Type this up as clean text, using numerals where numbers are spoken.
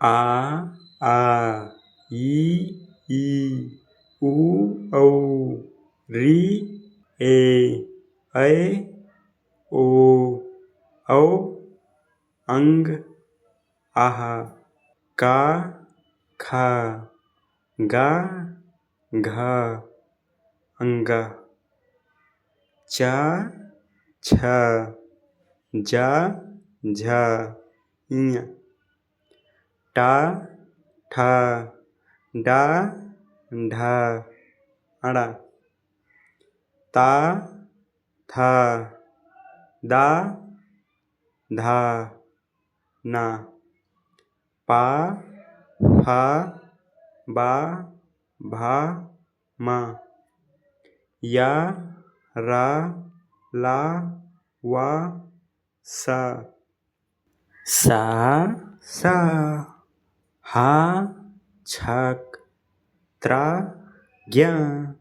आ ई उ औ રી એ ऐ ઓ ઔ અંગ આહા કા ખા ગા ઘા અંગા ચા છા જા ઝા ઈયા ટા ઠા ડા ઢા આડા તા થા દા ધા ના પા ફા બા ભા મા યા રા લા વા સા સા સા હા છક ત્રા જ્ઞા